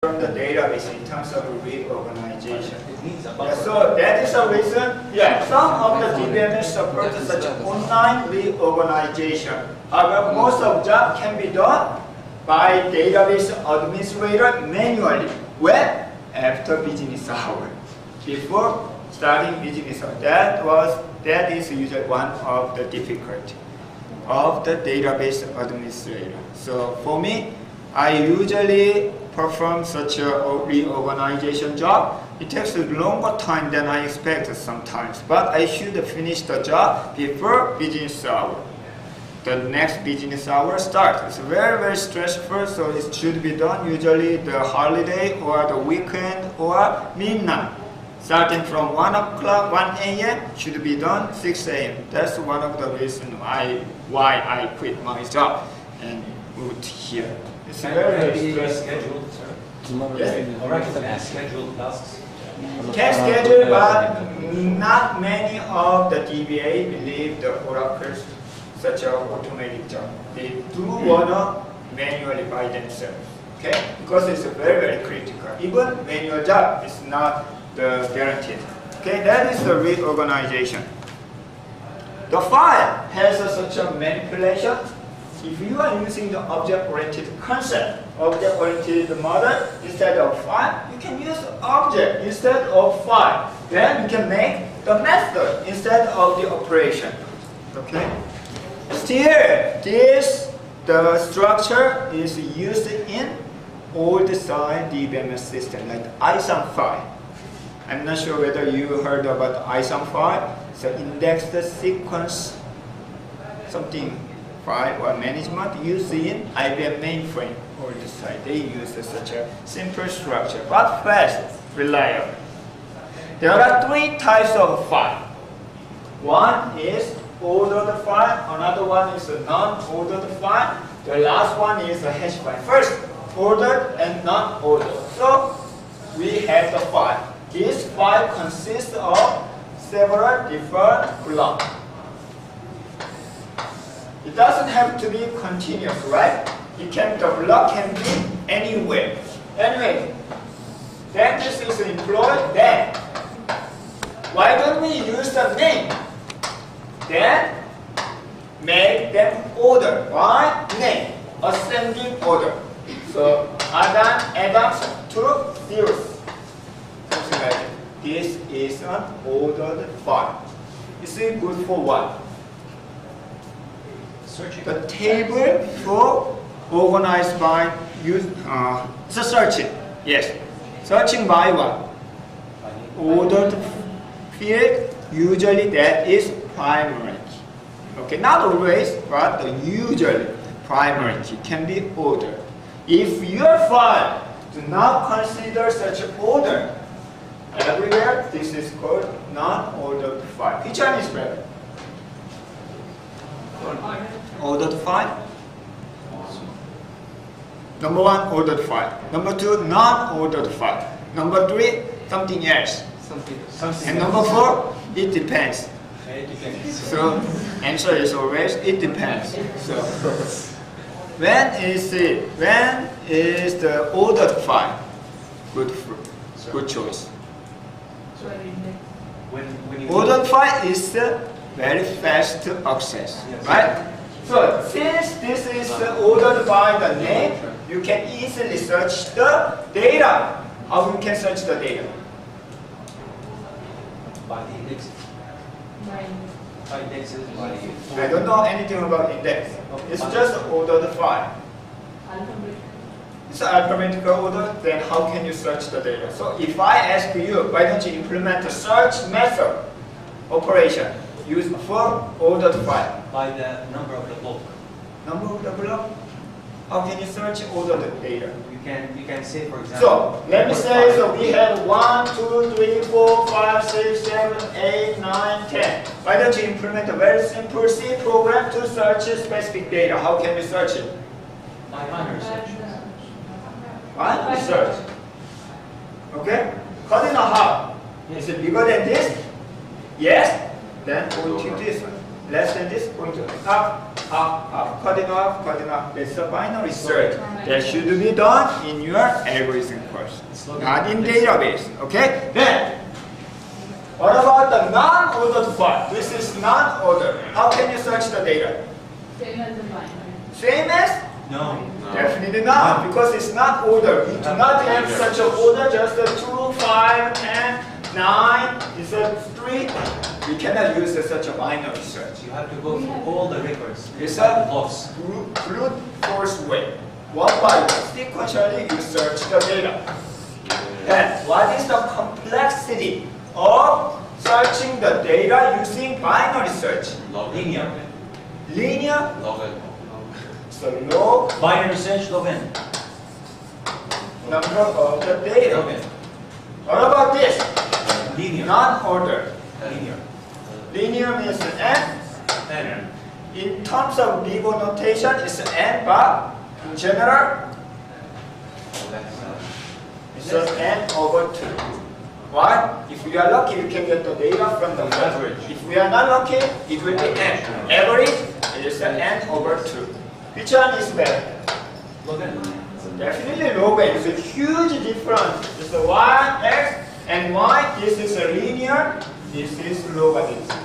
from the database in terms of reorganization. Yeah, so that is a reason. Yeah, some of the DBMS support such online reorganization. However, most of job can be done by database administrator manually. When? After business hour. Before starting business hour. That is usually one of the difficulty of the database administrator. So for me, I usually perform such a reorganization job. It takes a longer time than I expected sometimes, but I should finish the job before business hour. The next business hour starts. It's very, very stressful, so it should be done usually the holiday or the weekend or midnight. Starting from 1 o'clock, 1 a.m. should be done 6 a.m. That's one of the reasons why I quit my job and moved here. It's very scheduled, sir. Yes. Or I can schedule tasks. Can schedule, but not many of the DBA believe the Oracle's such an automatic job. They do wanna manually by themselves. Okay? Because it's very, very critical. Even manual job is not the guaranteed. Okay, that is the reorganization. The file has such a manipulation. If you are using the object-oriented concept, object-oriented model instead of file, you can use object instead of file. Then you can make the method instead of the operation. Okay. Still, the structure is used in old style DBMS system like Addison-W. I'm not sure whether you heard about Addison-W. It's an indexed sequence something file or management used in IBM mainframe or the side. They use such a simple structure, but fast, reliable. There are three types of file. One is ordered file, another one is a non-ordered file. The last one is a hash file. First, ordered and non-ordered. So we have the file. This file consists of several different blocks. It doesn't have to be continuous, right? The block can be anywhere. Anyway, then this is employed. Then, why don't we use the name? Then, make them order by name, ascending order. So, Adams to zeros. Something like that. This is an ordered file. Is it good for what? The table for organized by so searching. Yes. Searching by what? Ordered field. Usually that is primary key. Okay, not always, but usually primary key can be ordered. If your file do not consider such order everywhere, this is called non-ordered file. Which one is better? Ordered file. Number one, ordered file. Number two, non-ordered file. Number three, something else. And number four, it depends. So, answer is always it depends. So, when is the ordered file good choice? Ordered file is very fast to access, right? So since this is ordered by the name, you can easily search the data. How you can search the data? By the index. By indexes. I don't know anything about index. It's just ordered file. It's alphabetical order. Then how can you search the data? So if I ask you, why don't you implement the search method operation? Use for ordered file. By the number of the block. Number of the block? How can you search ordered data? You can say, for example. So let me say, so we have 1, 2, 3, 4, 5, 6, 7, 8, 9, 10. Why don't you implement a very simple C program to search specific data? How can we search it? By binary search. Binary search. Okay? Cardinal how? Is it bigger than this? Yes? Then point to this one. Less than this, point to up. cutting off. It's a binary search that should be done in your algorithm course, not in database. Okay? Then, what about the non-ordered file? This is non-ordered. How can you search the data? Same as the binary. Same as? No. Definitely not, because it's not ordered. We do not have such an order, just a 2, 5, 10, 9, it's a 3. We cannot use such a binary search. You have to go through all the records. It's a logs. brute force way. One by one, sequentially you search the data. Then, what is the complexity of searching the data using binary search? Linear. Linear? Log n. So log Binary search log n. number of the data. Log n. What about this? Linear. Non-ordered. Linear. Linear means n. N. In terms of Vivo notation, it's n, but in general, it's n over 2. Why? If we are lucky, we can get the data from the average. If we are not lucky, it will be n. Average is n over 2. Which one is better? Log n. Definitely log n. It's a huge difference. It's a y, x, and y. This is a linear. This is logarithm.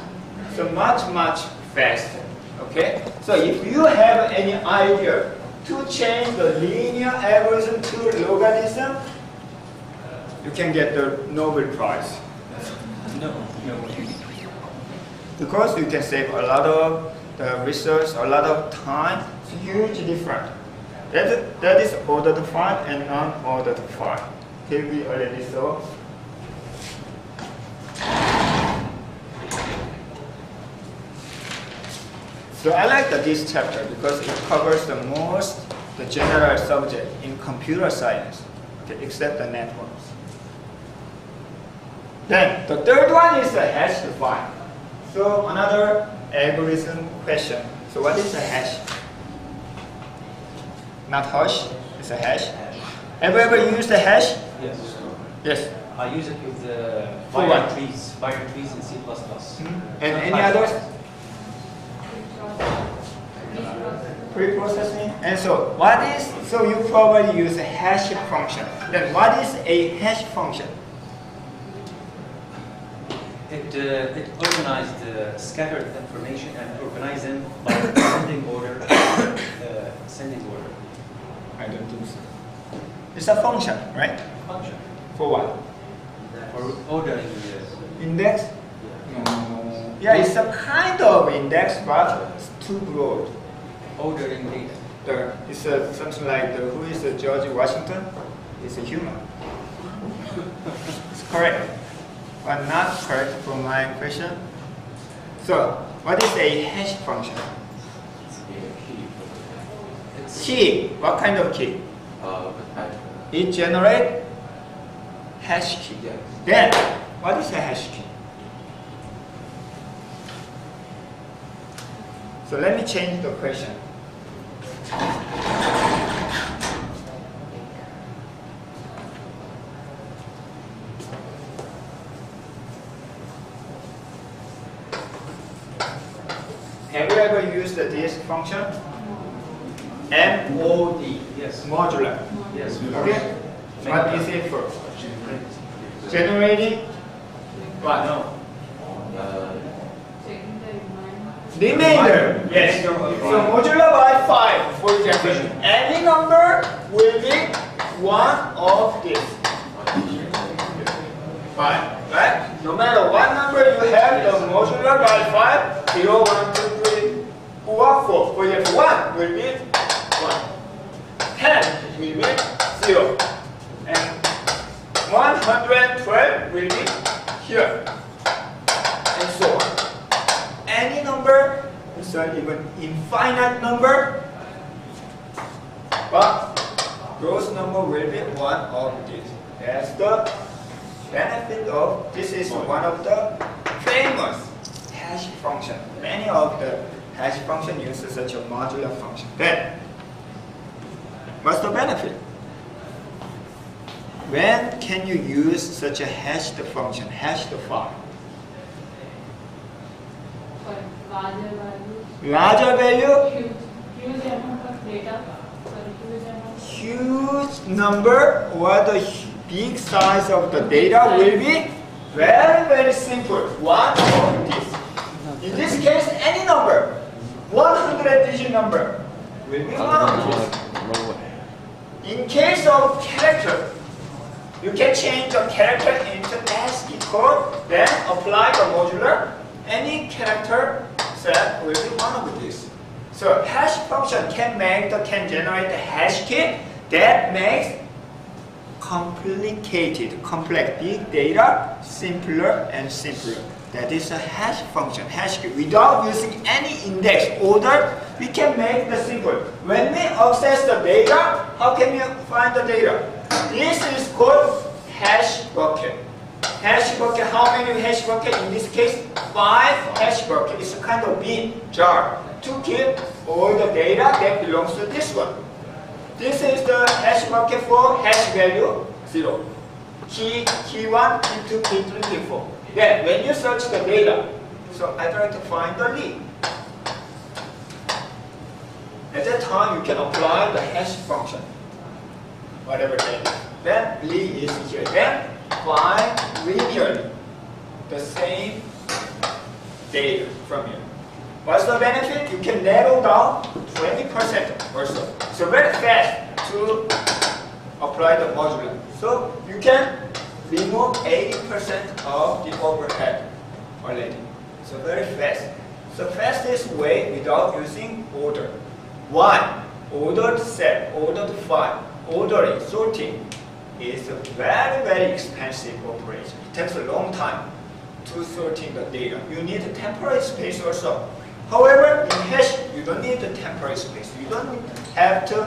So much faster. Okay? So if you have any idea to change the linear algorithm to logarithm, you can get the Nobel Prize. No. Because you can save a lot of research, a lot of time. It's huge difference. That is ordered file and non-ordered file. Here we already saw. So I like this chapter because it covers the general subject in computer science, okay, except the networks. Then the third one is the hashed file. So another algorithm question. So what is a hash? Not hash, it's a hash. Have you ever used a hash? Yes. Yes. I use it with the For binary what? trees. Binary trees in C++. And any others? Pre-processing. And so what is, so you probably use a hash function. Then what is a hash function? It organized the scattered information and organized them by ascending order. Ascending order. I don't think so. It's a function, right? Function. For what? For ordering the Index? No. Yeah, it's a kind of index, but it's too broad. ordering data. It's something like who is George Washington? It's a human. It's correct, but not correct for my question. So, what is a hash function? Key. What kind of key? It generates hash key. Yes. Then, what is a hash key? So let me change the question. Have you ever used this function? MOD. Yes. Modular. Yes. Okay? What is it for? Generating what? No. Remainder. Yes. So modular by 5, for example. Any number will be one of this. 5, right? No matter what number you have, the modular by 5, 0, 1, 2, 3, 4, 4. For example, 1 will be 1. 10 will be 0. And 112 will be here. And so on. Any number, it's an even infinite number, but gross number will be one of these. That's the benefit of, this is one of the famous hash function. Many of the hash function uses such a modular function. Then, what's the benefit? When can you use such a hashed function, hashed file? For larger values. larger value, Huge amount of data. Sorry, huge number or the big size of the data will be very, very simple. One of this. In this case, any number, 100-digit number will be one of this. In case of character, you can change the character into ASCII code, then apply the modular. Any character set will be one of these. So hash function can generate the hash key that makes complicated, complex big data simpler and simpler. That is a hash function, hash key. Without using any index order, we can make the simple. When we access the data, how can we find the data? This is called hash bucket. Hash bucket, how many hash bucket? In this case, 5 hash bucket. It's a kind of big jar to keep all the data that belongs to this one. This is the hash bucket for hash value 0. Key 1, key 2, key 3, key 4. Then when you search the data, so I try to find the Lee. At that time, you can apply the hash function, whatever that is. Then Lee is here. Then find linearly the same data from here. What's the benefit? You can narrow down 20% or so. So very fast to apply the modular. So you can remove 80% of the overhead already. So very fast. So fastest way without using order. Why? Ordered set, ordered file, ordering, sorting is a very, very expensive operation. It takes a long time to sorting the data. You need a temporary space also. However, in hash, you don't need the temporary space. You don't have to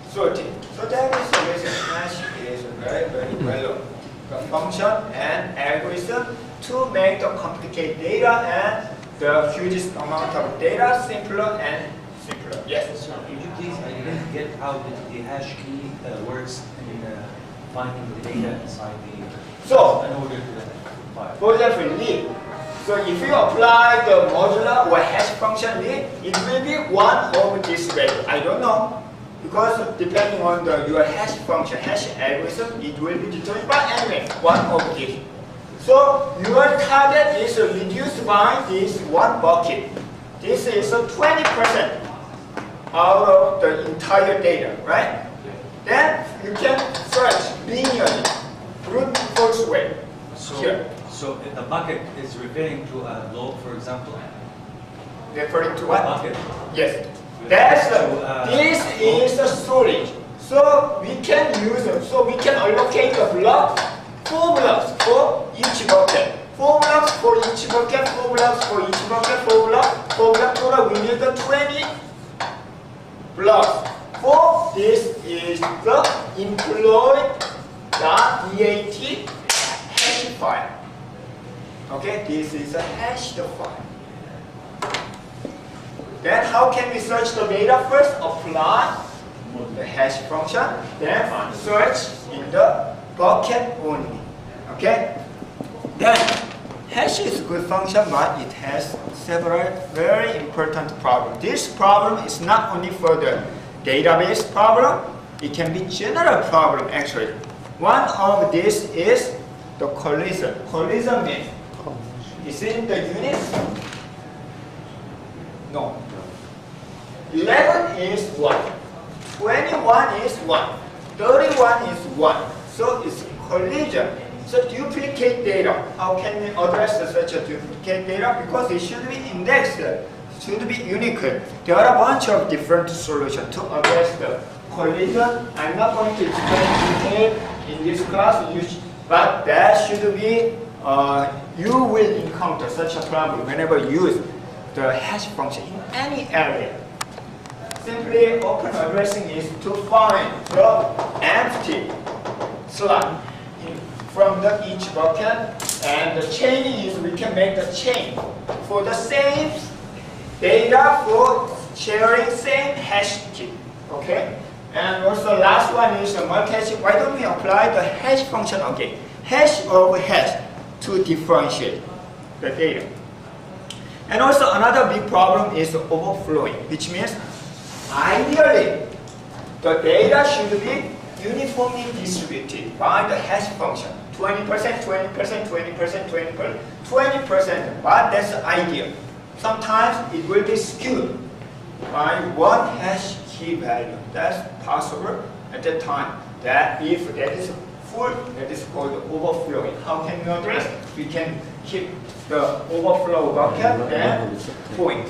sort it. So that is the reason hash is very, very relevant. The function and algorithm to make the complicated data and the hugest amount of data simpler and simpler. Yes? So could you please, I didn't get how the hash key works in finding the data inside the So, in order to the file. for example, Lee. So if you apply the modular or hash function Lee, it will be one of this value. I don't know. Because depending on your hash function, hash algorithm, it will be determined by anyway, one of this. So your target is reduced by this one bucket. This is 20% out of the entire data, right? Then you can search linearly, brute force way. So the bucket is referring to a log, for example? Referring to what? Bucket. Yes. That's this is the storage. So we can use them. So we can allocate the blocks, 4 blocks for each bucket. 4 blocks for each bucket, 4 blocks for each bucket, 4 blocks, 4 blocks total. We need the 20 blocks. For this is the employed.dat hash file. Okay, this is a hashed file. Then how can we search the data? First, apply the hash function, then search in the bucket only. Okay? Then, hash is a good function, but it has several very important problems. This problem is not only for the database problem, it can be general problem actually. One of these is the collision. Collision means, is it in the units? No. 11 is 1, 21 is 1, 31 is 1. So it's collision. So duplicate data. How can we address such a duplicate data? Because it should be indexed, it should be unique. There are a bunch of different solutions to address the collision. I'm not going to explain detail in this class, but that should be, you will encounter such a problem whenever you use the hash function in any area. Simply open addressing is to find the empty slot from each bucket, and the chaining is we can make the chain for the same data for sharing same hash key. Okay? And also last one is the multi-hashing. Why don't we apply the hash function again? Hash of hash to differentiate the data. And also another big problem is overflowing, which means ideally the data should be uniformly distributed by the hash function. 20%, 20%, 20%, 20%, 20%, but that's ideal. Sometimes it will be skewed by one hash key value. That's possible at that time. That if that is full, that is called overflowing. How can we address? We can keep the overflow bucket and point,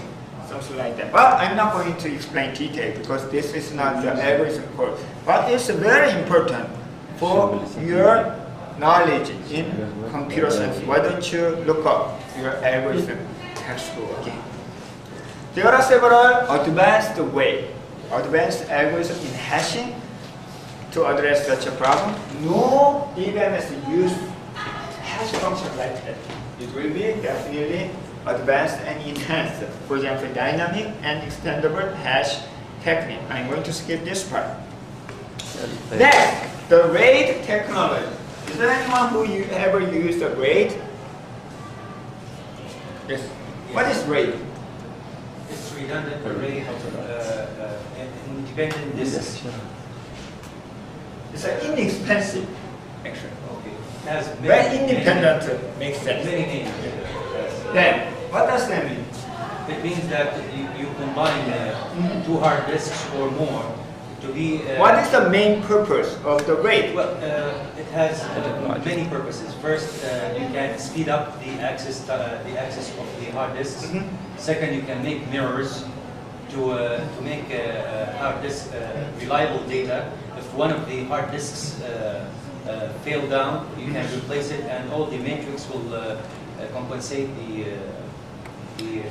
something like that. But I'm not going to explain detail because this is not the algorithm code. But it's very important for your knowledge in computer science. Why don't you look up your algorithm textbook again? There are several advanced algorithms in hashing to address such a problem. No EVMs use hash function like that. It will be definitely advanced and enhanced. For example, dynamic and extendable hash technique. I'm going to skip this part. Next, the RAID technology. Is there anyone who ever used a RAID? Yes. What is RAID? It's redundant array of independent disks. It's inexpensive, actually. Okay. It has Very independent makes sense. Many names. Then, what does that mean? It means that you combine two hard disks or more to be. What is the main purpose of the RAID? Well, it has many purposes. First, you can speed up the access of the hard disks. Second, you can make mirrors to make hard disk reliable data. If one of the hard disks fail down, you can replace it, and all the matrix will compensate the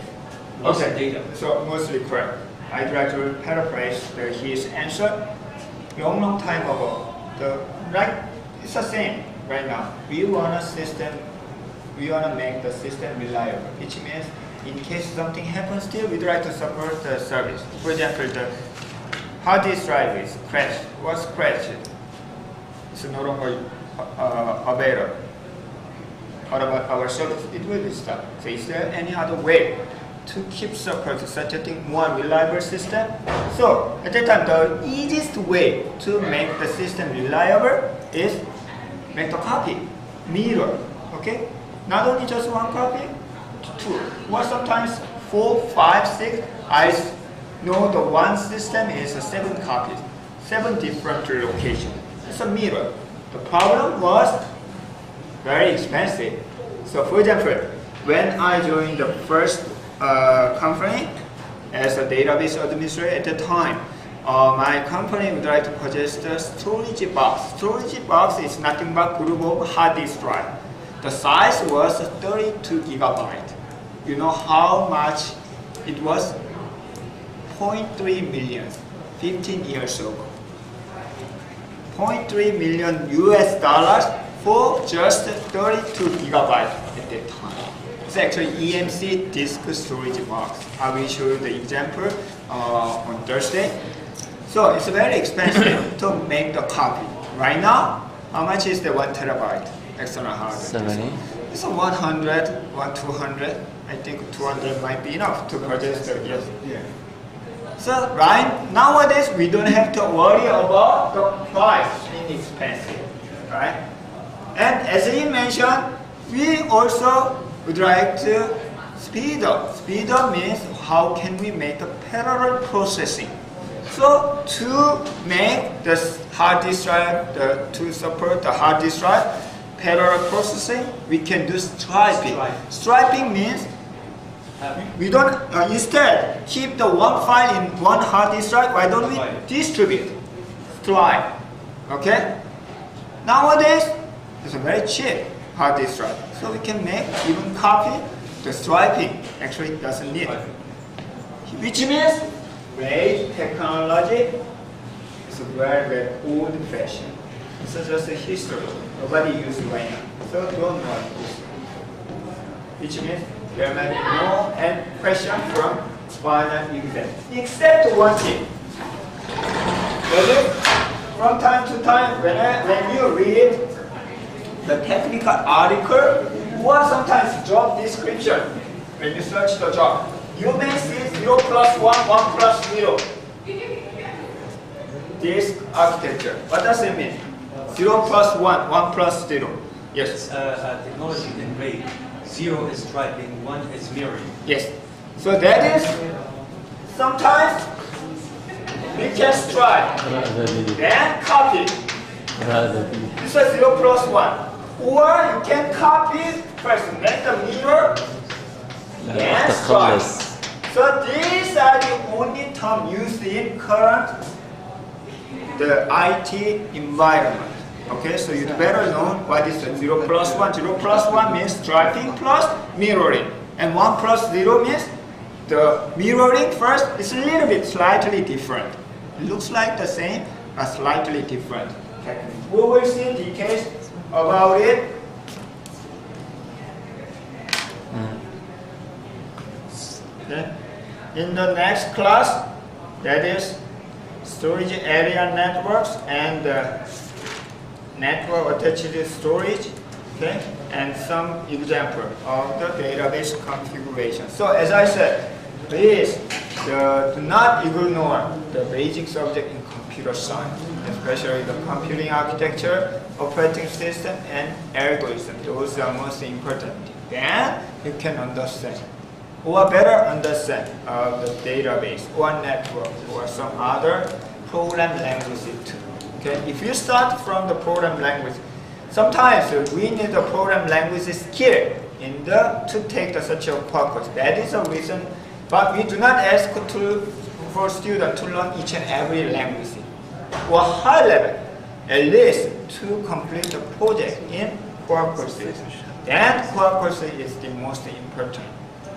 loss of data. So mostly correct. I try to paraphrase his answer. Long time ago, it's the same right now. We want to make the system reliable, which means in case something happens still, we try to support the service. For example, the hard disk drive is crashed. Was crashed? It's no longer available. What about our service? It will be stopped. So is there any other way to keep support such a thing more reliable system? So at that time, the easiest way to make the system reliable is make the copy, mirror. Okay, not only just one copy, two, or sometimes 4, 5, 6. I know the one system is 7 copies, 7 different locations. It's a mirror. The problem was very expensive. So for example, when I joined the first company as a database administrator at the time, my company would like to purchase the storage box. Storage box is nothing but group of hard disk drive. The size was 32 gigabyte. You know how much it was? 0.3 million, 15 years ago. 0.3 million US dollars for just 32 gigabyte at that time. It's actually EMC disk storage box. I will show you the example on Thursday. So it's very expensive to make the copy. Right now, how much is the 1 terabyte external hard disk? 70. It's a 100, 200. I think 200 might be enough to purchase the yes. Yeah. So right nowadays we don't have to worry about the price being expensive, right? And as he mentioned, we also would like to speed up. Speed up means how can we make a parallel processing. So to make this hard disk drive, to support the hard disk drive, parallel processing, we can do striping. Striping means we don't, instead, keep the one file in one hard disk drive. Why don't we distribute? Stripe. Okay? Nowadays, it's a very cheap hard disk drive. So we can make even copy. The striping actually doesn't need it. Which means RAID technology is very, very old-fashioned. It's just a history. Nobody uses it right now. So don't worry. Which means there may be no question from final exam. Except one thing. From time to time, when you read the technical article or sometimes job description, when you search the job, you may see 0 plus 1, 1 plus 0. This architecture. What does it mean? 0 plus 1, 1 plus 0. Yes. Technology in grade. 0 is striping, 1 is mirroring. Yes. So that is sometimes we can stripe, then copy. This is 0 plus 1. Or you can copy first, make the mirror, then stripe. So these are the only terms used in current the IT environment. Okay, so you better know what is the 0 plus 1. 0 plus 1 means striping plus mirroring. And 1 plus 0 means the mirroring first is a little bit slightly different. It looks like the same, but slightly different. Okay. We will see details about it. Okay. In the next class, that is storage area networks and network attached storage, okay, and some example of the database configuration. So as I said, please do not ignore the basic subject in computer science, especially the computing architecture, operating system, and algorithm. Those are most important. Then you can understand, or better understand the database or network or some other program language too. Okay, if you start from the program language, sometimes we need the program language skill to take such a purpose. That is a reason, but we do not ask for students to learn each and every language or high level, at least to complete the project in core courses. Then core course is the most important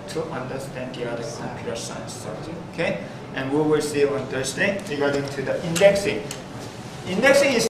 to understand the other computer science subject. Okay, and we will see on Thursday regarding to the indexing. Indexing is